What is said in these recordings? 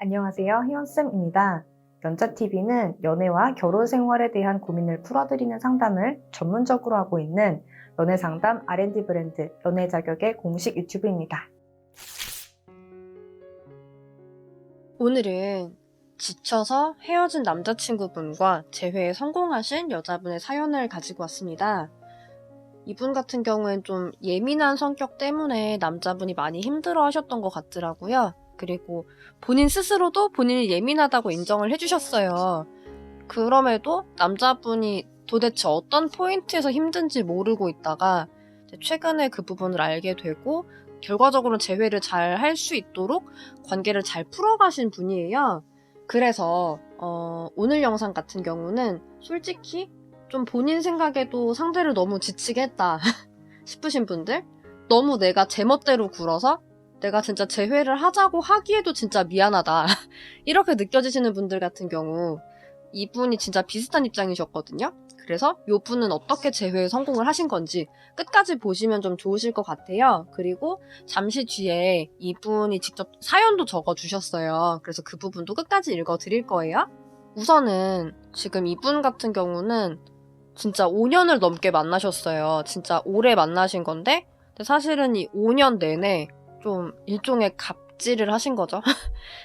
안녕하세요. 희원쌤입니다. 연자TV는 연애와 결혼 생활에 대한 고민을 풀어드리는 상담을 전문적으로 하고 있는 연애상담 R&D 브랜드 연애자격의 공식 유튜브입니다. 오늘은 지쳐서 헤어진 남자친구분과 재회에 성공하신 여자분의 사연을 가지고 왔습니다. 이분 같은 경우엔 좀 예민한 성격 때문에 남자분이 많이 힘들어 하셨던 것 같더라고요. 그리고 본인 스스로도 본인이 예민하다고 인정을 해주셨어요. 그럼에도 남자분이 도대체 어떤 포인트에서 힘든지 모르고 있다가 최근에 그 부분을 알게 되고 결과적으로 재회를 잘 할 수 있도록 관계를 잘 풀어가신 분이에요. 그래서 오늘 영상 같은 경우는 솔직히 좀 본인 생각에도 상대를 너무 지치게 했다 싶으신 분들, 너무 내가 제멋대로 굴어서 내가 진짜 재회를 하자고 하기에도 진짜 미안하다 이렇게 느껴지시는 분들 같은 경우 이분이 진짜 비슷한 입장이셨거든요. 그래서 이 분은 어떻게 재회에 성공을 하신 건지 끝까지 보시면 좀 좋으실 것 같아요. 그리고 잠시 뒤에 이분이 직접 사연도 적어주셨어요. 그래서 그 부분도 끝까지 읽어드릴 거예요. 우선은 지금 이분 같은 경우는 진짜 5년을 넘게 만나셨어요. 진짜 오래 만나신 건데 사실은 이 5년 내내 좀 일종의 갑질을 하신 거죠.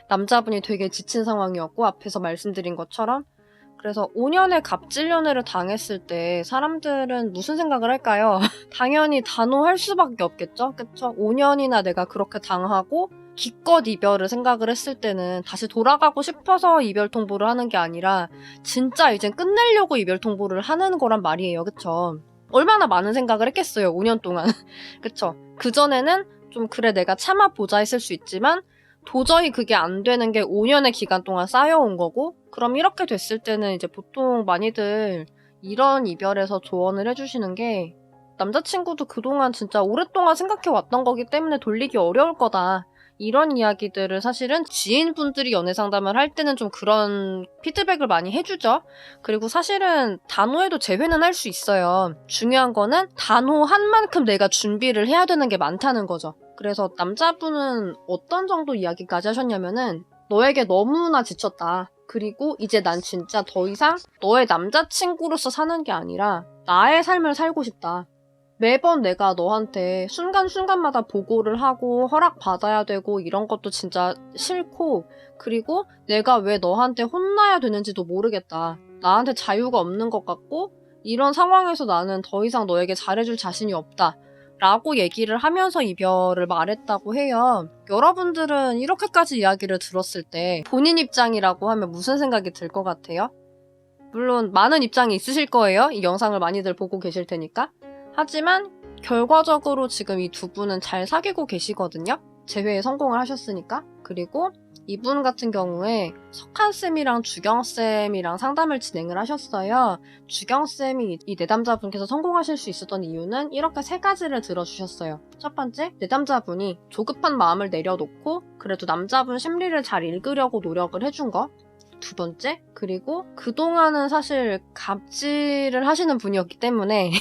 남자분이 되게 지친 상황이었고 앞에서 말씀드린 것처럼. 그래서 5년의 갑질 연애를 당했을 때 사람들은 무슨 생각을 할까요? 당연히 단호할 수밖에 없겠죠? 그쵸? 5년이나 내가 그렇게 당하고 기껏 이별을 생각을 했을 때는 다시 돌아가고 싶어서 이별 통보를 하는 게 아니라 진짜 이젠 끝내려고 이별 통보를 하는 거란 말이에요. 그쵸? 얼마나 많은 생각을 했겠어요. 5년 동안. 그쵸? 그전에는 좀 그래 내가 참아보자 했을 수 있지만 도저히 그게 안 되는 게 5년의 기간 동안 쌓여온 거고, 그럼 이렇게 됐을 때는 이제 보통 많이들 이런 이별에서 조언을 해주시는 게 남자친구도 그동안 진짜 오랫동안 생각해왔던 거기 때문에 돌리기 어려울 거다. 이런 이야기들을 사실은 지인분들이 연애 상담을 할 때는 좀 그런 피드백을 많이 해주죠. 그리고 사실은 단호해도 재회는 할 수 있어요. 중요한 거는 단호한 만큼 내가 준비를 해야 되는 게 많다는 거죠. 그래서 남자분은 어떤 정도 이야기까지 하셨냐면은 너에게 너무나 지쳤다. 그리고 이제 난 진짜 더 이상 너의 남자친구로서 사는 게 아니라 나의 삶을 살고 싶다. 매번 내가 너한테 순간순간마다 보고를 하고 허락받아야 되고 이런 것도 진짜 싫고, 그리고 내가 왜 너한테 혼나야 되는지도 모르겠다. 나한테 자유가 없는 것 같고 이런 상황에서 나는 더 이상 너에게 잘해줄 자신이 없다. 라고 얘기를 하면서 이별을 말했다고 해요. 여러분들은 이렇게까지 이야기를 들었을 때 본인 입장이라고 하면 무슨 생각이 들 것 같아요? 물론 많은 입장이 있으실 거예요. 이 영상을 많이들 보고 계실 테니까. 하지만 결과적으로 지금 이 두 분은 잘 사귀고 계시거든요. 재회에 성공을 하셨으니까. 그리고 이분 같은 경우에 석한쌤이랑 주경쌤이랑 상담을 진행을 하셨어요. 주경쌤이 이 내담자분께서 성공하실 수 있었던 이유는 이렇게 3가지를 들어주셨어요. 첫 번째, 내담자분이 조급한 마음을 내려놓고 그래도 남자분 심리를 잘 읽으려고 노력을 해준 거. 두 번째, 그리고 그동안은 사실 갑질을 하시는 분이었기 때문에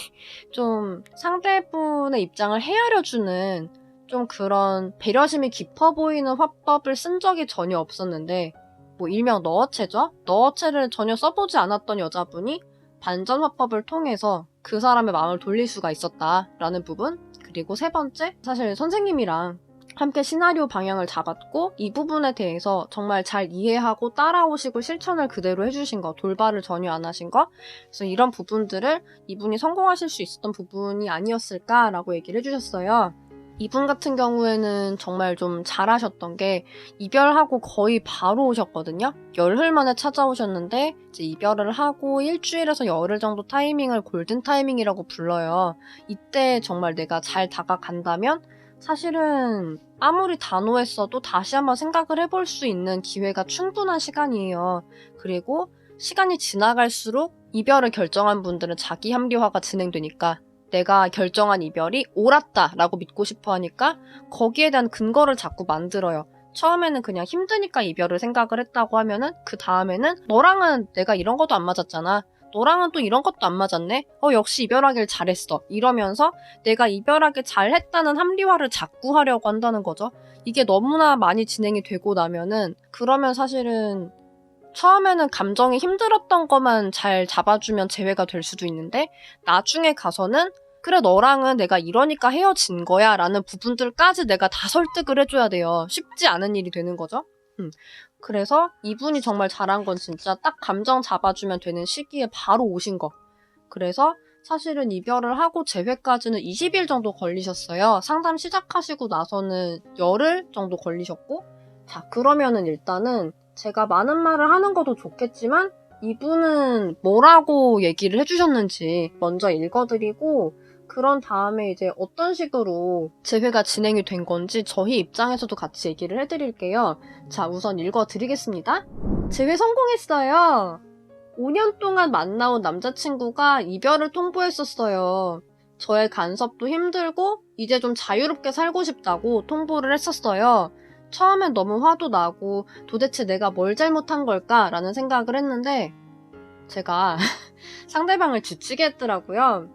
좀 상대분의 입장을 헤아려주는 좀 그런 배려심이 깊어 보이는 화법을 쓴 적이 전혀 없었는데, 뭐 일명 너어체죠? 너어체를 전혀 써보지 않았던 여자분이 반전 화법을 통해서 그 사람의 마음을 돌릴 수가 있었다라는 부분. 그리고 세 번째, 사실 선생님이랑 함께 시나리오 방향을 잡았고 이 부분에 대해서 정말 잘 이해하고 따라오시고 실천을 그대로 해주신 거, 돌발을 전혀 안 하신 거. 그래서 이런 부분들을 이분이 성공하실 수 있었던 부분이 아니었을까라고 얘기를 해주셨어요. 이분 같은 경우에는 정말 좀 잘하셨던 게 이별하고 거의 바로 오셨거든요. 열흘 만에 찾아오셨는데 이제 이별을 하고 일주일에서 열흘 정도 타이밍을 골든 타이밍이라고 불러요. 이때 정말 내가 잘 다가간다면 사실은 아무리 단호했어도 다시 한번 생각을 해볼 수 있는 기회가 충분한 시간이에요. 그리고 시간이 지나갈수록 이별을 결정한 분들은 자기 합리화가 진행되니까 내가 결정한 이별이 옳았다라고 믿고 싶어 하니까 거기에 대한 근거를 자꾸 만들어요. 처음에는 그냥 힘드니까 이별을 생각을 했다고 하면은 그 다음에는 너랑은 내가 이런 것도 안 맞았잖아. 너랑은 또 이런 것도 안 맞았네? 역시 이별하길 잘했어. 이러면서 내가 이별하길 잘했다는 합리화를 자꾸 하려고 한다는 거죠. 이게 너무나 많이 진행이 되고 나면은 그러면 사실은 처음에는 감정이 힘들었던 것만 잘 잡아주면 재회가 될 수도 있는데 나중에 가서는 그래 너랑은 내가 이러니까 헤어진 거야 라는 부분들까지 내가 다 설득을 해줘야 돼요. 쉽지 않은 일이 되는 거죠. 그래서 이분이 정말 잘한 건 진짜 딱 감정 잡아주면 되는 시기에 바로 오신 거. 그래서 사실은 이별을 하고 재회까지는 20일 정도 걸리셨어요. 상담 시작하시고 나서는 열흘 정도 걸리셨고 자 그러면은 일단은 제가 많은 말을 하는 것도 좋겠지만 이분은 뭐라고 얘기를 해주셨는지 먼저 읽어드리고 그런 다음에 이제 어떤 식으로 재회가 진행이 된 건지 저희 입장에서도 같이 얘기를 해드릴게요. 자, 우선 읽어드리겠습니다. 재회 성공했어요. 5년 동안 만나온 남자친구가 이별을 통보했었어요. 저의 간섭도 힘들고 이제 좀 자유롭게 살고 싶다고 통보를 했었어요. 처음엔 너무 화도 나고 도대체 내가 뭘 잘못한 걸까? 라는 생각을 했는데 제가 상대방을 지치게 했더라고요.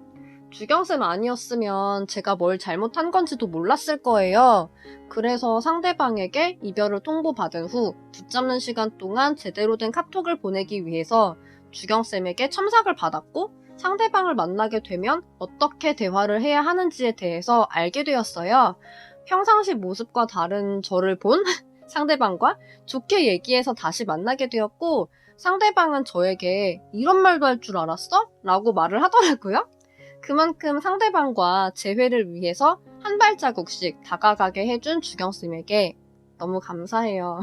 주경쌤 아니었으면 제가 뭘 잘못한 건지도 몰랐을 거예요. 그래서 상대방에게 이별을 통보받은 후 붙잡는 시간 동안 제대로 된 카톡을 보내기 위해서 주경쌤에게 첨삭을 받았고 상대방을 만나게 되면 어떻게 대화를 해야 하는지에 대해서 알게 되었어요. 평상시 모습과 다른 저를 본 상대방과 좋게 얘기해서 다시 만나게 되었고 상대방은 저에게 이런 말도 할 줄 알았어? 라고 말을 하더라고요. 그만큼 상대방과 재회를 위해서 한 발자국씩 다가가게 해준 주경쌤에게 너무 감사해요.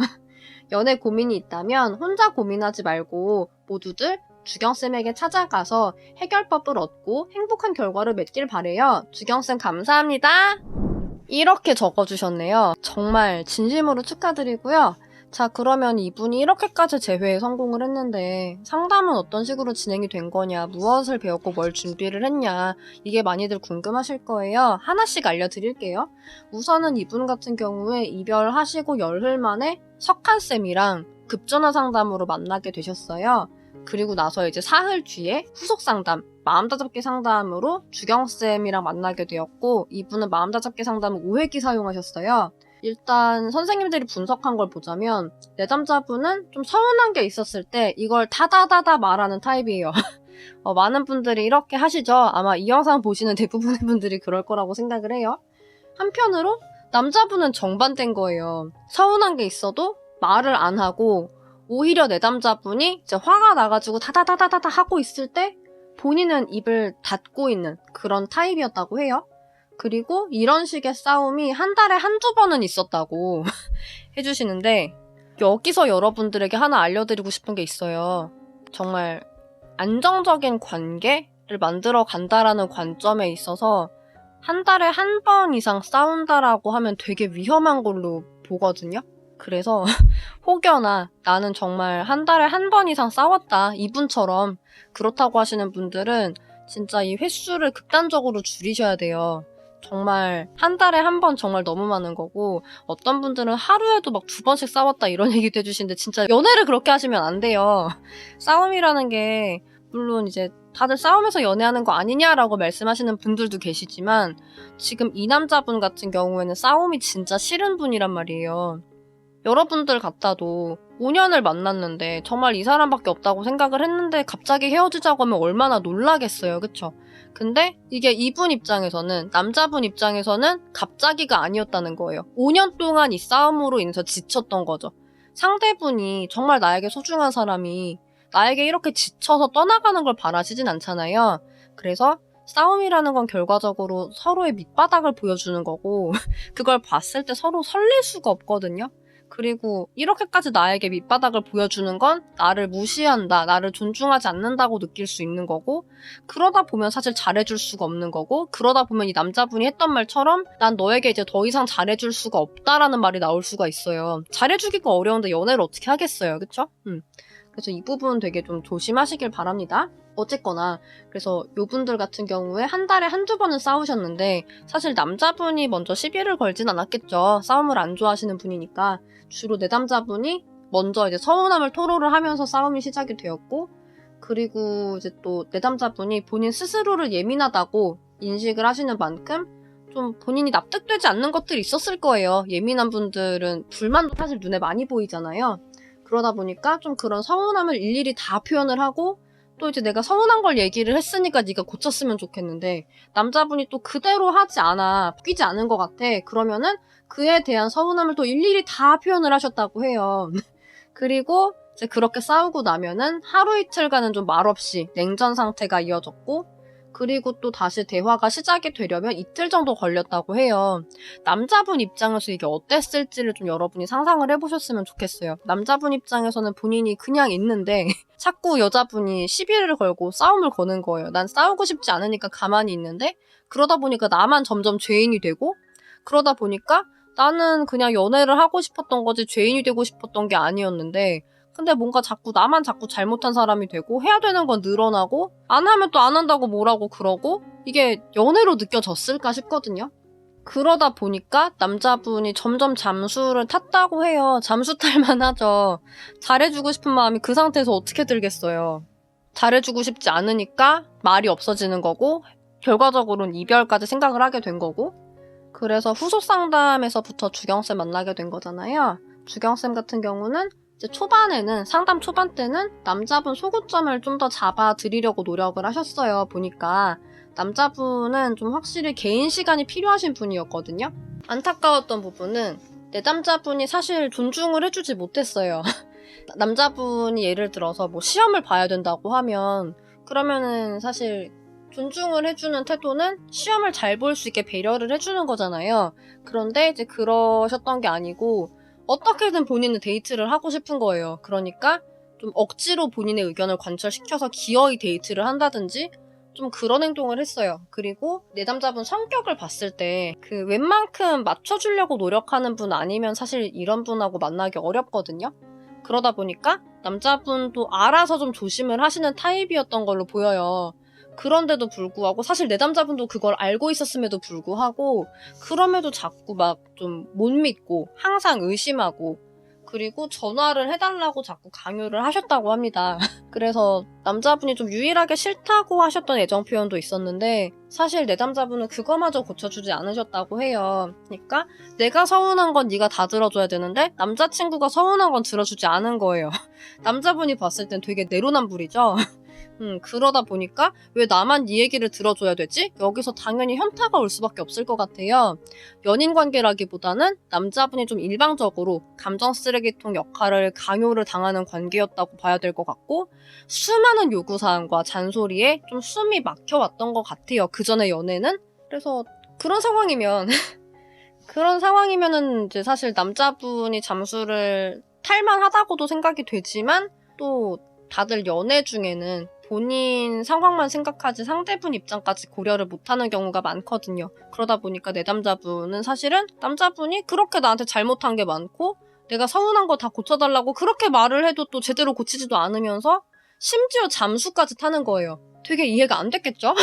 연애 고민이 있다면 혼자 고민하지 말고 모두들 주경쌤에게 찾아가서 해결법을 얻고 행복한 결과를 맺길 바래요. 주경쌤 감사합니다. 이렇게 적어주셨네요. 정말 진심으로 축하드리고요. 자 그러면 이분이 이렇게까지 재회에 성공을 했는데 상담은 어떤 식으로 진행이 된 거냐, 무엇을 배웠고 뭘 준비를 했냐 이게 많이들 궁금하실 거예요. 하나씩 알려드릴게요. 우선은 이분 같은 경우에 이별하시고 열흘 만에 석한쌤이랑 급전화 상담으로 만나게 되셨어요. 그리고 나서 이제 사흘 뒤에 후속 상담, 마음다잡기 상담으로 주경쌤이랑 만나게 되었고 이분은 마음다잡기 상담을 5회기 사용하셨어요. 일단 선생님들이 분석한 걸 보자면 내담자분은 좀 서운한 게 있었을 때 이걸 다다다다 말하는 타입이에요. 많은 분들이 이렇게 하시죠. 아마 이 영상 보시는 대부분의 분들이 그럴 거라고 생각을 해요. 한편으로 남자분은 정반대인 거예요. 서운한 게 있어도 말을 안 하고 오히려 내담자분이 이제 화가 나가지고 다다다다다 하고 있을 때 본인은 입을 닫고 있는 그런 타입이었다고 해요. 그리고 이런 식의 싸움이 한 달에 한두 번은 있었다고 해주시는데 여기서 여러분들에게 하나 알려드리고 싶은 게 있어요. 정말 안정적인 관계를 만들어 간다라는 관점에 있어서 한 달에 한 번 이상 싸운다라고 하면 되게 위험한 걸로 보거든요. 그래서 혹여나 나는 정말 한 달에 한 번 이상 싸웠다 이분처럼 그렇다고 하시는 분들은 진짜 이 횟수를 극단적으로 줄이셔야 돼요. 정말 한 달에 한 번 정말 너무 많은 거고 어떤 분들은 하루에도 막 2번씩 싸웠다 이런 얘기도 해주시는데 진짜 연애를 그렇게 하시면 안 돼요. 싸움이라는 게 물론 이제 다들 싸우면서 연애하는 거 아니냐라고 말씀하시는 분들도 계시지만 지금 이 남자분 같은 경우에는 싸움이 진짜 싫은 분이란 말이에요. 여러분들 같아도 5년을 만났는데 정말 이 사람밖에 없다고 생각을 했는데 갑자기 헤어지자고 하면 얼마나 놀라겠어요. 그쵸? 근데 이게 이분 입장에서는 남자분 입장에서는 갑자기가 아니었다는 거예요. 5년 동안 이 싸움으로 인해서 지쳤던 거죠. 상대분이 정말 나에게 소중한 사람이 나에게 이렇게 지쳐서 떠나가는 걸 바라시진 않잖아요. 그래서 싸움이라는 건 결과적으로 서로의 밑바닥을 보여주는 거고 그걸 봤을 때 서로 설렐 수가 없거든요. 그리고 이렇게까지 나에게 밑바닥을 보여주는 건 나를 무시한다, 나를 존중하지 않는다고 느낄 수 있는 거고 그러다 보면 사실 잘해줄 수가 없는 거고 그러다 보면 이 남자분이 했던 말처럼 난 너에게 이제 더 이상 잘해줄 수가 없다라는 말이 나올 수가 있어요. 잘해주기가 어려운데 연애를 어떻게 하겠어요. 그쵸? 그래서 이 부분 되게 좀 조심하시길 바랍니다. 어쨌거나 그래서 요분들 같은 경우에 한 달에 한두 번은 싸우셨는데 사실 남자분이 먼저 시비를 걸진 않았겠죠. 싸움을 안 좋아하시는 분이니까 주로 내담자분이 먼저 이제 서운함을 토로를 하면서 싸움이 시작이 되었고 그리고 이제 또 내담자분이 본인 스스로를 예민하다고 인식을 하시는 만큼 좀 본인이 납득되지 않는 것들이 있었을 거예요. 예민한 분들은 불만도 사실 눈에 많이 보이잖아요. 그러다 보니까 좀 그런 서운함을 일일이 다 표현을 하고 또 이제 내가 서운한 걸 얘기를 했으니까 네가 고쳤으면 좋겠는데 남자분이 또 그대로 하지 않아. 바뀌지 않은 것 같아. 그러면은 그에 대한 서운함을 또 일일이 다 표현을 하셨다고 해요. 그리고 이제 그렇게 싸우고 나면은 하루 이틀간은 좀 말없이 냉전 상태가 이어졌고 그리고 또 다시 대화가 시작이 되려면 이틀 정도 걸렸다고 해요. 남자분 입장에서 이게 어땠을지를 좀 여러분이 상상을 해보셨으면 좋겠어요. 남자분 입장에서는 본인이 그냥 있는데 자꾸 여자분이 시비를 걸고 싸움을 거는 거예요. 난 싸우고 싶지 않으니까 가만히 있는데 그러다 보니까 나만 점점 죄인이 되고 그러다 보니까 나는 그냥 연애를 하고 싶었던 거지 죄인이 되고 싶었던 게 아니었는데 근데 뭔가 나만 자꾸 잘못한 사람이 되고 해야 되는 건 늘어나고 안 하면 또 안 한다고 뭐라고 그러고 이게 연애로 느껴졌을까 싶거든요. 그러다 보니까 남자분이 점점 잠수를 탔다고 해요. 잠수 탈만 하죠. 잘해주고 싶은 마음이 그 상태에서 어떻게 들겠어요. 잘해주고 싶지 않으니까 말이 없어지는 거고 결과적으로는 이별까지 생각을 하게 된 거고 그래서 후속 상담에서부터 주경쌤 만나게 된 거잖아요. 주경쌤 같은 경우는 이제 상담 초반 때는 남자분 소구점을 좀 더 잡아드리려고 노력을 하셨어요. 보니까 남자분은 좀 확실히 개인 시간이 필요하신 분이었거든요. 안타까웠던 부분은 내담자분이 사실 존중을 해주지 못했어요. 남자분이 예를 들어서 뭐 시험을 봐야 된다고 하면 그러면은 사실 존중을 해주는 태도는 시험을 잘 볼 수 있게 배려를 해주는 거잖아요. 그런데 이제 그러셨던 게 아니고 어떻게든 본인은 데이트를 하고 싶은 거예요. 그러니까 좀 억지로 본인의 의견을 관철시켜서 기어이 데이트를 한다든지 좀 그런 행동을 했어요. 그리고 내담자분 성격을 봤을 때 그 웬만큼 맞춰주려고 노력하는 분 아니면 사실 이런 분하고 만나기 어렵거든요. 그러다 보니까 남자분도 알아서 좀 조심을 하시는 타입이었던 걸로 보여요. 그런데도 불구하고 사실 내담자분도 그걸 알고 있었음에도 불구하고 그럼에도 자꾸 막 좀 못 믿고 항상 의심하고 그리고 전화를 해달라고 자꾸 강요를 하셨다고 합니다. 그래서 남자분이 좀 유일하게 싫다고 하셨던 애정 표현도 있었는데 사실 내담자분은 그거마저 고쳐주지 않으셨다고 해요. 그러니까 내가 서운한 건 네가 다 들어줘야 되는데 남자친구가 서운한 건 들어주지 않은 거예요. 남자분이 봤을 땐 되게 내로남불이죠. 그러다 보니까 왜 나만 네 얘기를 들어줘야 되지? 여기서 당연히 현타가 올 수밖에 없을 것 같아요. 연인 관계라기보다는 남자분이 좀 일방적으로 감정 쓰레기통 역할을 강요를 당하는 관계였다고 봐야 될 것 같고 수많은 요구사항과 잔소리에 좀 숨이 막혀왔던 것 같아요. 그 전에 연애는. 그래서 그런 상황이면 그런 상황이면은 이제 사실 남자분이 잠수를 탈만하다고도 생각이 되지만 또 다들 연애 중에는 본인 상황만 생각하지 상대분 입장까지 고려를 못하는 경우가 많거든요. 그러다 보니까 내담자분은 사실은 남자분이 그렇게 나한테 잘못한 게 많고 내가 서운한 거 다 고쳐달라고 그렇게 말을 해도 또 제대로 고치지도 않으면서 심지어 잠수까지 타는 거예요. 되게 이해가 안 됐겠죠?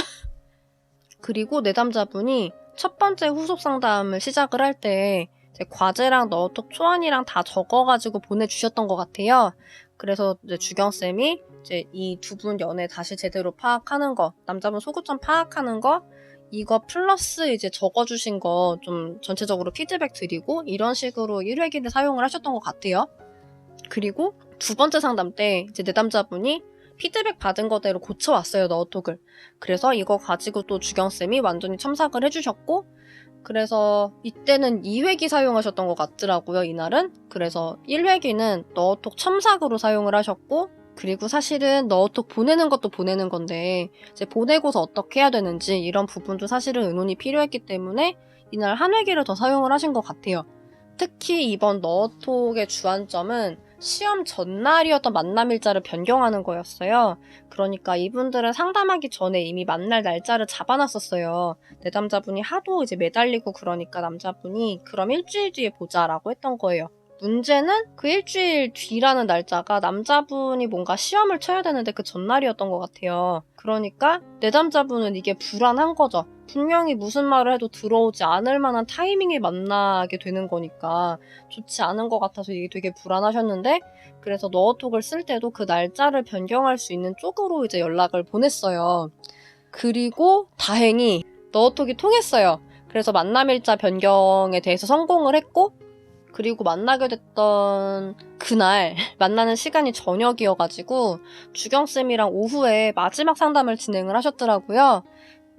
그리고 내담자분이 첫 번째 후속 상담을 시작을 할 때 과제랑 너톡 초안이랑 다 적어가지고 보내주셨던 것 같아요. 그래서 이제 주경쌤이 이제 이 두 분 연애 다시 제대로 파악하는 거, 남자분 소구점 파악하는 거, 이거 플러스 이제 적어주신 거 좀 전체적으로 피드백 드리고 이런 식으로 1회기를 사용을 하셨던 것 같아요. 그리고 두 번째 상담 때 이제 내담자분이 피드백 받은 거대로 고쳐왔어요, 너톡을. 그래서 이거 가지고 또 주경쌤이 완전히 첨삭을 해주셨고 그래서 이때는 2회기 사용하셨던 것 같더라고요, 이날은. 그래서 1회기는 너톡 첨삭으로 사용을 하셨고 그리고 사실은 너톡 보내는 것도 보내는 건데 이제 보내고서 어떻게 해야 되는지 이런 부분도 사실은 의논이 필요했기 때문에 이날 한 회기를 더 사용을 하신 것 같아요. 특히 이번 너톡의 주안점은 시험 전날이었던 만남 일자를 변경하는 거였어요. 그러니까 이분들은 상담하기 전에 이미 만날 날짜를 잡아놨었어요. 내담자분이 하도 이제 매달리고 그러니까 남자분이 그럼 일주일 뒤에 보자라고 했던 거예요. 문제는 그 일주일 뒤라는 날짜가 남자분이 뭔가 시험을 쳐야 되는데 그 전날이었던 것 같아요. 그러니까 내담자분은 이게 불안한 거죠. 분명히 무슨 말을 해도 들어오지 않을 만한 타이밍에 만나게 되는 거니까 좋지 않은 것 같아서 이게 되게 불안하셨는데, 그래서 너어톡을 쓸 때도 그 날짜를 변경할 수 있는 쪽으로 이제 연락을 보냈어요. 그리고 다행히 너어톡이 통했어요. 그래서 만남일자 변경에 대해서 성공을 했고, 그리고 만나게 됐던 그날 만나는 시간이 저녁이어가지고 주경쌤이랑 오후에 마지막 상담을 진행을 하셨더라고요.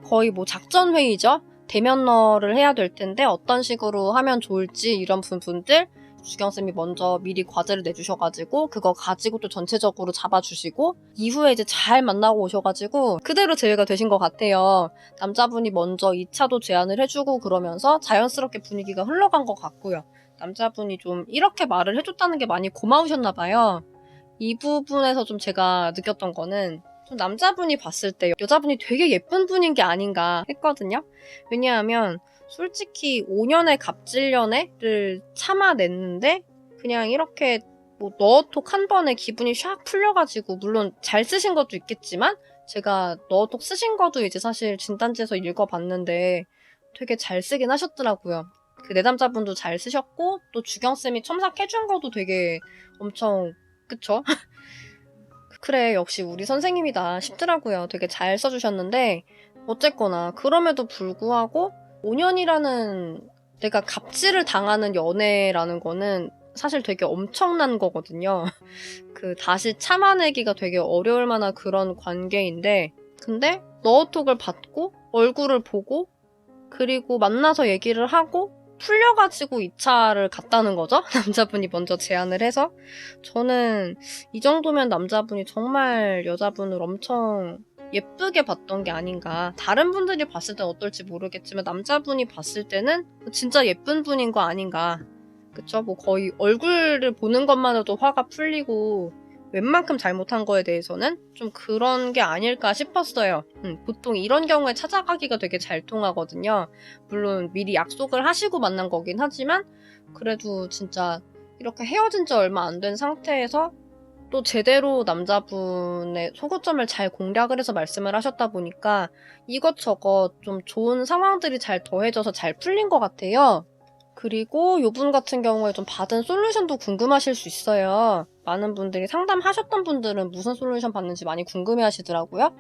거의 뭐 작전회의죠. 대면러를 해야 될 텐데 어떤 식으로 하면 좋을지 이런 부분들 주경쌤이 먼저 미리 과제를 내주셔가지고 그거 가지고 또 전체적으로 잡아주시고, 이후에 이제 잘 만나고 오셔가지고 그대로 제외가 되신 것 같아요. 남자분이 먼저 2차도 제안을 해주고 그러면서 자연스럽게 분위기가 흘러간 것 같고요. 남자분이 좀 이렇게 말을 해줬다는 게 많이 고마우셨나봐요. 이 부분에서 좀 제가 느꼈던 거는, 좀 남자분이 봤을 때 여자분이 되게 예쁜 분인 게 아닌가 했거든요. 왜냐하면 솔직히 5년의 갑질연애를 참아냈는데 그냥 이렇게 뭐 너어톡 한 번에 기분이 샥 풀려가지고, 물론 잘 쓰신 것도 있겠지만 제가 너어톡 쓰신 것도 이제 사실 진단지에서 읽어봤는데 되게 잘 쓰긴 하셨더라고요. 그 내담자분도 잘 쓰셨고 또 주경쌤이 첨삭해준 것도 되게 엄청, 그쵸? 그래, 역시 우리 선생님이다 싶더라고요. 되게 잘 써주셨는데, 어쨌거나 그럼에도 불구하고 5년이라는, 내가 갑질을 당하는 연애라는 거는 사실 되게 엄청난 거거든요. 그 다시 참아내기가 되게 어려울 만한 그런 관계인데, 근데 너어톡을 받고 얼굴을 보고 그리고 만나서 얘기를 하고 풀려가지고 2차를 갔다는 거죠? 남자분이 먼저 제안을 해서. 저는 이 정도면 남자분이 정말 여자분을 엄청 예쁘게 봤던 게 아닌가. 다른 분들이 봤을 땐 어떨지 모르겠지만 남자분이 봤을 때는 진짜 예쁜 분인 거 아닌가. 그쵸? 뭐 거의 얼굴을 보는 것만으로도 화가 풀리고 웬만큼 잘못한 거에 대해서는 좀 그런 게 아닐까 싶었어요. 보통 이런 경우에 찾아가기가 되게 잘 통하거든요. 물론 미리 약속을 하시고 만난 거긴 하지만 그래도 진짜 이렇게 헤어진 지 얼마 안 된 상태에서 또 제대로 남자분의 소구점을 잘 공략을 해서 말씀을 하셨다 보니까 이것저것 좀 좋은 상황들이 잘 더해져서 잘 풀린 것 같아요. 그리고 요분 같은 경우에 좀 받은 솔루션도 궁금하실 수 있어요. 많은 분들이 상담하셨던 분들은 무슨 솔루션 받는지 많이 궁금해 하시더라고요.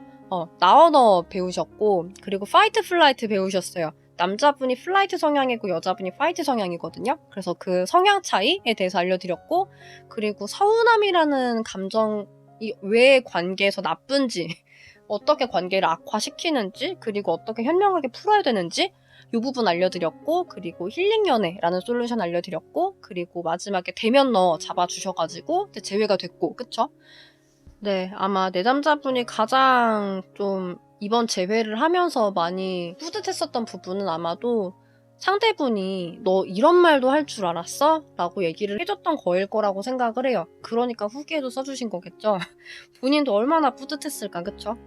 나언어 배우셨고, 그리고 파이트 플라이트 배우셨어요. 남자분이 플라이트 성향이고 여자분이 파이트 성향이거든요. 그래서 그 성향 차이에 대해서 알려드렸고, 그리고 서운함이라는 감정이 왜 관계에서 나쁜지, 어떻게 관계를 악화시키는지, 그리고 어떻게 현명하게 풀어야 되는지 이 부분 알려드렸고, 그리고 힐링 연애라는 솔루션 알려드렸고, 그리고 마지막에 대면러 잡아주셔가지고 이제 제외가 됐고, 그쵸? 네, 아마 내담자분이 가장 좀 이번 재회를 하면서 많이 뿌듯했었던 부분은 아마도 상대분이 너 이런 말도 할 줄 알았어? 라고 얘기를 해줬던 거일 거라고 생각을 해요. 그러니까 후기에도 써주신 거겠죠? 본인도 얼마나 뿌듯했을까, 그쵸?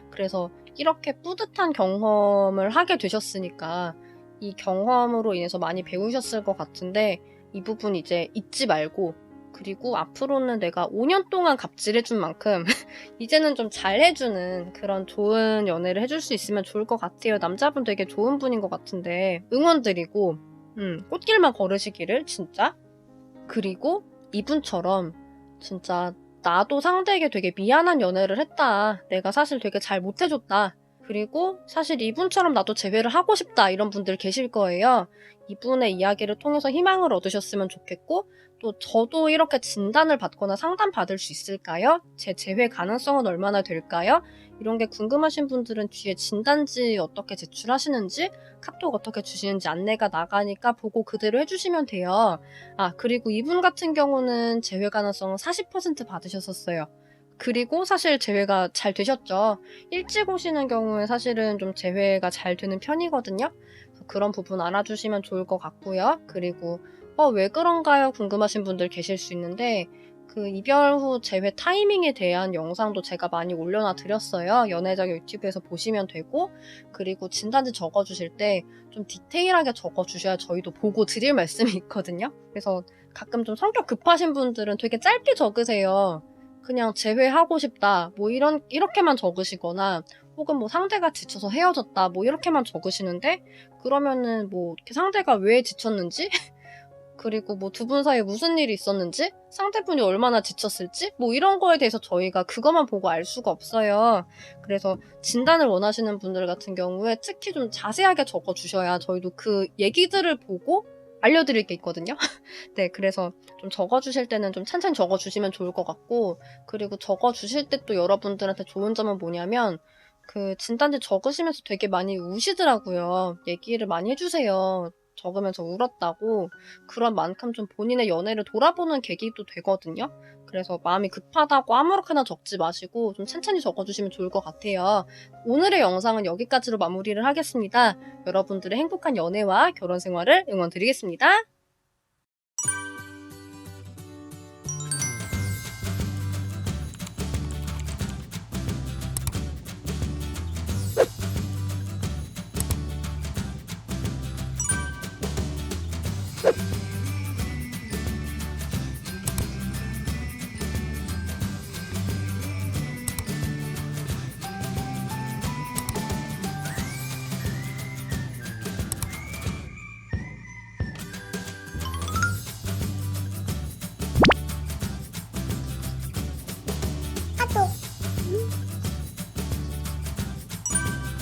그래서 이렇게 뿌듯한 경험을 하게 되셨으니까 이 경험으로 인해서 많이 배우셨을 것 같은데, 이 부분 이제 잊지 말고, 그리고 앞으로는 내가 5년 동안 갑질해준 만큼 이제는 좀 잘해주는 그런 좋은 연애를 해줄 수 있으면 좋을 것 같아요. 남자분 되게 좋은 분인 것 같은데 응원드리고 꽃길만 걸으시기를 진짜. 그리고 이분처럼 진짜 나도 상대에게 되게 미안한 연애를 했다. 내가 사실 되게 잘 못해줬다. 그리고 사실 이분처럼 나도 재회를 하고 싶다. 이런 분들 계실 거예요. 이분의 이야기를 통해서 희망을 얻으셨으면 좋겠고, 또 저도 이렇게 진단을 받거나 상담받을 수 있을까요? 제 재회 가능성은 얼마나 될까요? 이런 게 궁금하신 분들은 뒤에 진단지 어떻게 제출하시는지, 카톡 어떻게 주시는지 안내가 나가니까 보고 그대로 해주시면 돼요. 그리고 이분 같은 경우는 재회 가능성은 40% 받으셨었어요. 그리고 사실 재회가 잘 되셨죠. 일찍 오시는 경우에 사실은 좀 재회가 잘 되는 편이거든요. 그런 부분 알아주시면 좋을 것 같고요. 그리고 왜 그런가요? 궁금하신 분들 계실 수 있는데, 그 이별 후 재회 타이밍에 대한 영상도 제가 많이 올려놔 드렸어요. 연애자격 유튜브에서 보시면 되고, 그리고 진단지 적어주실 때 좀 디테일하게 적어주셔야 저희도 보고 드릴 말씀이 있거든요. 그래서 가끔 좀 성격 급하신 분들은 되게 짧게 적으세요. 그냥 재회하고 싶다, 뭐 이렇게만 적으시거나, 혹은 뭐 상대가 지쳐서 헤어졌다, 뭐 이렇게만 적으시는데, 그러면은 뭐 이렇게 상대가 왜 지쳤는지, 그리고 뭐 두 분 사이에 무슨 일이 있었는지, 상대분이 얼마나 지쳤을지, 뭐 이런 거에 대해서 저희가 그것만 보고 알 수가 없어요. 그래서 진단을 원하시는 분들 같은 경우에 특히 좀 자세하게 적어주셔야 저희도 그 얘기들을 보고 알려드릴 게 있거든요. 네, 그래서 좀 적어주실 때는 좀 찬찬히 적어주시면 좋을 것 같고, 그리고 적어주실 때 또 여러분들한테 좋은 점은 뭐냐면, 그 진단지 적으시면서 되게 많이 우시더라고요. 얘기를 많이 해주세요. 적으면서 울었다고. 그런 만큼 좀 본인의 연애를 돌아보는 계기도 되거든요. 그래서 마음이 급하다고 아무렇게나 적지 마시고 좀 천천히 적어주시면 좋을 것 같아요. 오늘의 영상은 여기까지로 마무리를 하겠습니다. 여러분들의 행복한 연애와 결혼 생활을 응원드리겠습니다.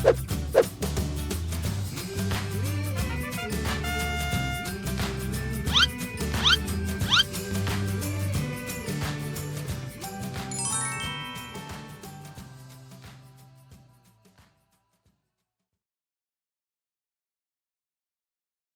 또